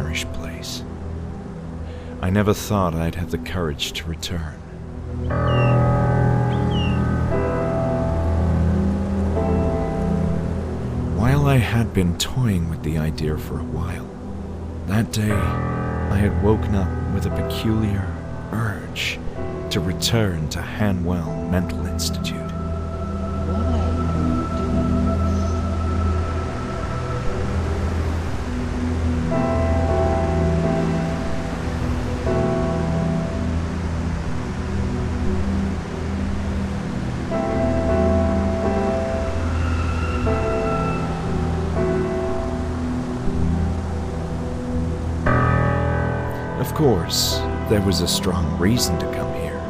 nightmarish place. I never thought I'd have the courage to return. While I had been toying with the idea for a while, that day I had woken up with a peculiar urge to return to Hanwell Mental Institute. Of course, there was a strong reason to come here,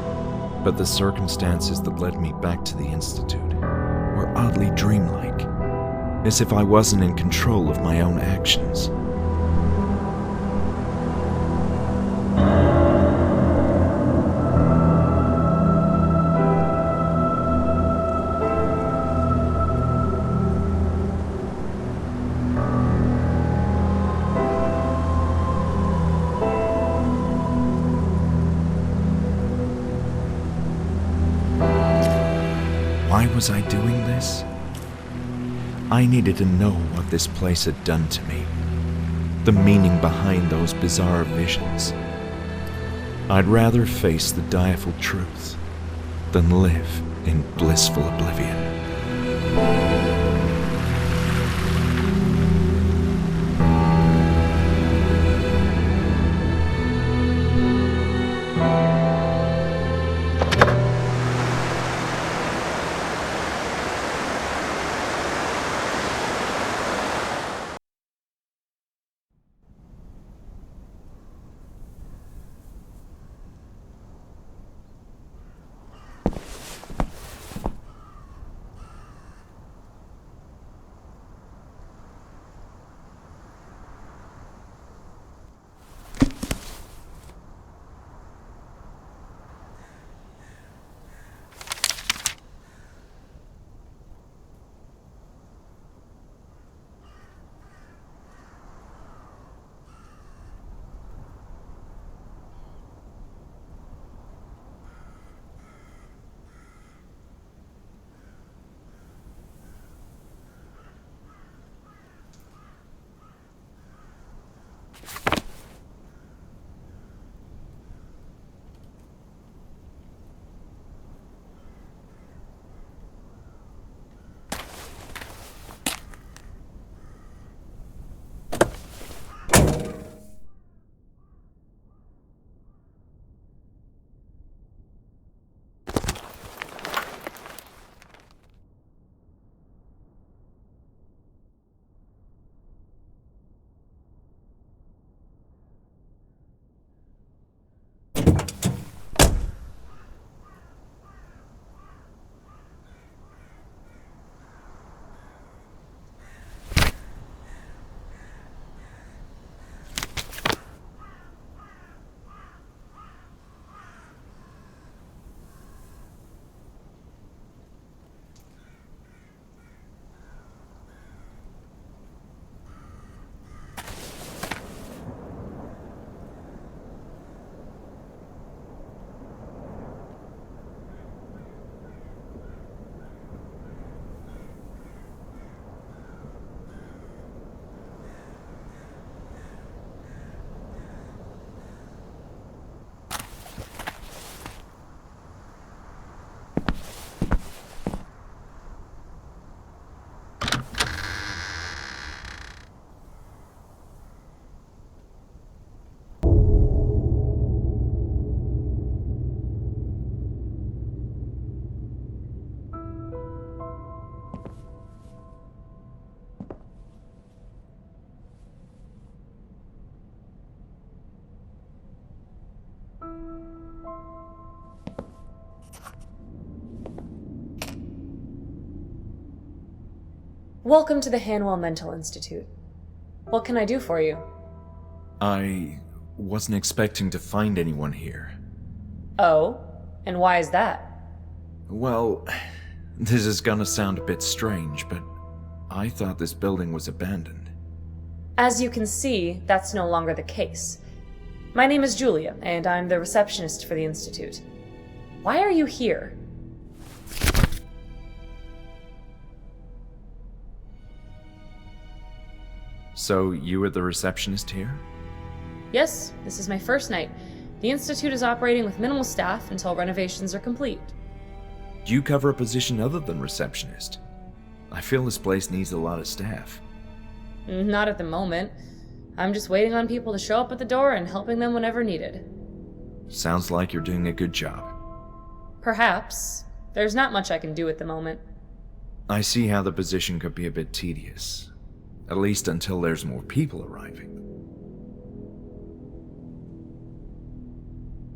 but the circumstances that led me back to the Institute were oddly dreamlike, as if I wasn't in control of my own actions. Why was I doing this? I needed to know what this place had done to me, the meaning behind those bizarre visions. I'd rather face the direful truth than live in blissful oblivion. Welcome to the Hanwell Mental Institute. What can I do for you? I wasn't expecting to find anyone here. Oh? And why is that? Well, this is gonna sound a bit strange, but I thought this building was abandoned. As you can see, that's no longer the case. My name is Julia, and I'm the receptionist for the Institute. Why are you here? So you were the receptionist here? Yes, this is my first night. The Institute is operating with minimal staff until renovations are complete. Do you cover a position other than receptionist? I feel this place needs a lot of staff. Not at the moment. I'm just waiting on people to show up at the door and helping them whenever needed. Sounds like you're doing a good job. Perhaps. There's not much I can do at the moment. I see how the position could be a bit tedious. At least until there's more people arriving.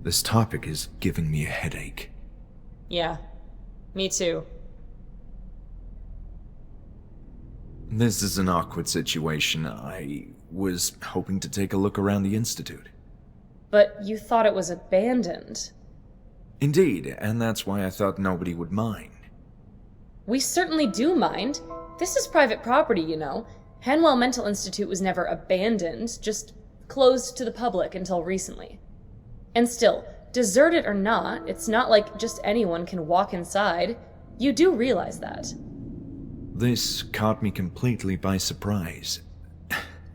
This topic is giving me a headache. Yeah, me too. This is an awkward situation. I was hoping to take a look around the Institute. But you thought it was abandoned. Indeed, and that's why I thought nobody would mind. We certainly do mind. This is private property, you know. Hanwell Mental Institute was never abandoned, just closed to the public until recently. And still, deserted or not, it's not like just anyone can walk inside. You do realize that. This caught me completely by surprise.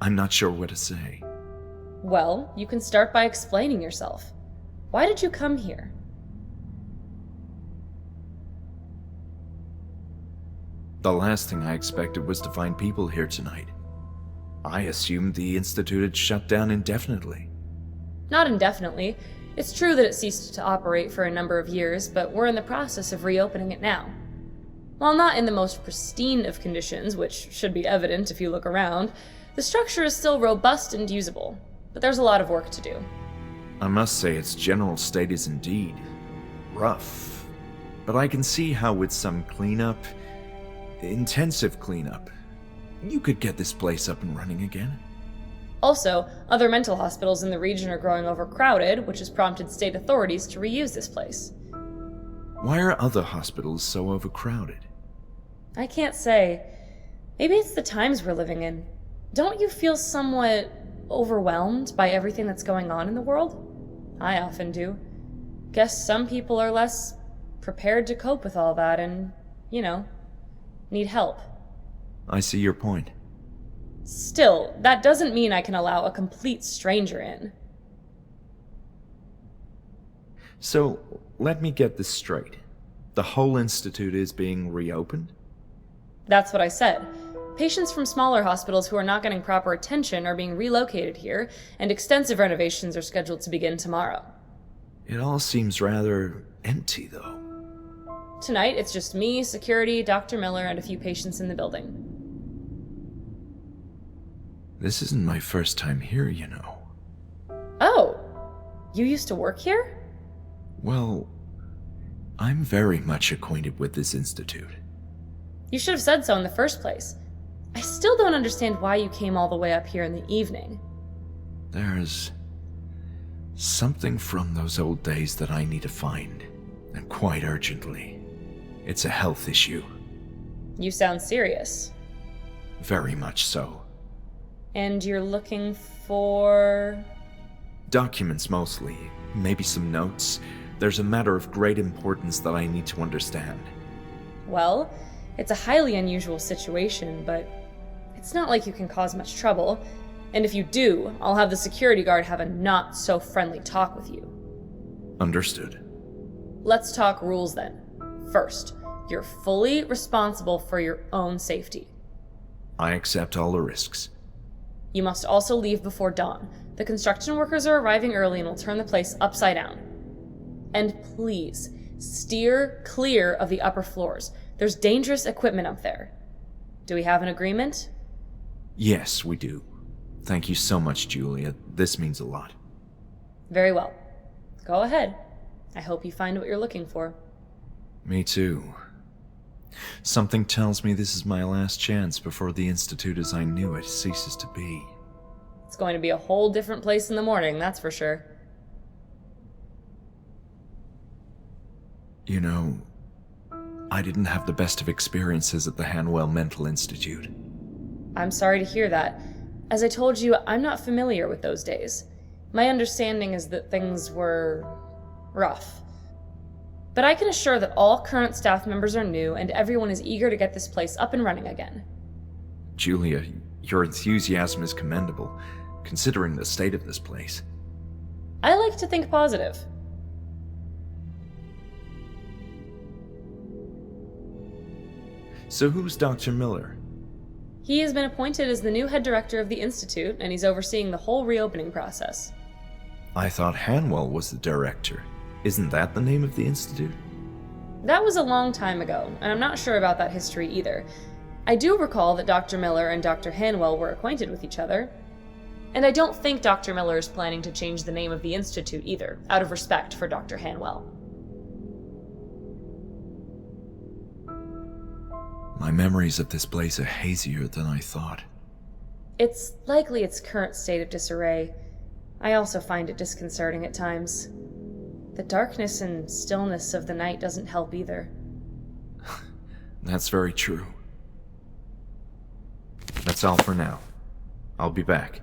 I'm not sure what to say. Well, you can start by explaining yourself. Why did you come here? The last thing I expected was to find people here tonight. I assumed the Institute had shut down indefinitely. Not indefinitely. It's true that it ceased to operate for a number of years, but we're in the process of reopening it now. While not in the most pristine of conditions, which should be evident if you look around, the structure is still robust and usable, but there's a lot of work to do. I must say its general state is indeed rough, but I can see how with some cleanup, intensive cleanup, you could get this place up and running again. Also, other mental hospitals in the region are growing overcrowded, which has prompted state authorities to reuse this place. Why are other hospitals so overcrowded? I can't say. Maybe it's the times we're living in. Don't you feel somewhat overwhelmed by everything that's going on in the world? I often do. Guess some people are less prepared to cope with all that and, need help. I see your point. Still, that doesn't mean I can allow a complete stranger in. So, let me get this straight. The whole institute is being reopened? That's what I said. Patients from smaller hospitals who are not getting proper attention are being relocated here, and extensive renovations are scheduled to begin tomorrow. It all seems rather empty, though. Tonight, it's just me, security, Dr. Miller, and a few patients in the building. This isn't my first time here, you know. Oh, you used to work here? Well, I'm very much acquainted with this institute. You should have said so in the first place. I still don't understand why you came all the way up here in the evening. There's something from those old days that I need to find, and quite urgently. It's a health issue. You sound serious. Very much so. And you're looking for... Documents mostly, maybe some notes. There's a matter of great importance that I need to understand. Well, it's a highly unusual situation, but it's not like you can cause much trouble. And if you do, I'll have the security guard have a not-so-friendly talk with you. Understood. Let's talk rules then. First, you're fully responsible for your own safety. I accept all the risks. You must also leave before dawn. The construction workers are arriving early and will turn the place upside down. And please, steer clear of the upper floors. There's dangerous equipment up there. Do we have an agreement? Yes, we do. Thank you so much, Julia. This means a lot. Very well. Go ahead. I hope you find what you're looking for. Me too. Something tells me this is my last chance before the Institute as I knew it ceases to be. It's going to be a whole different place in the morning, that's for sure. You know, I didn't have the best of experiences at the Hanwell Mental Institute. I'm sorry to hear that. As I told you, I'm not familiar with those days. My understanding is that things were rough. But I can assure that all current staff members are new and everyone is eager to get this place up and running again. Julia, your enthusiasm is commendable, considering the state of this place. I like to think positive. So who's Dr. Miller? He has been appointed as the new head director of the Institute, and he's overseeing the whole reopening process. I thought Hanwell was the director. Isn't that the name of the Institute? That was a long time ago, and I'm not sure about that history either. I do recall that Dr. Miller and Dr. Hanwell were acquainted with each other. And I don't think Dr. Miller is planning to change the name of the Institute either, out of respect for Dr. Hanwell. My memories of this place are hazier than I thought. It's likely its current state of disarray. I also find it disconcerting at times. The darkness and stillness of the night doesn't help either. That's very true. That's all for now. I'll be back.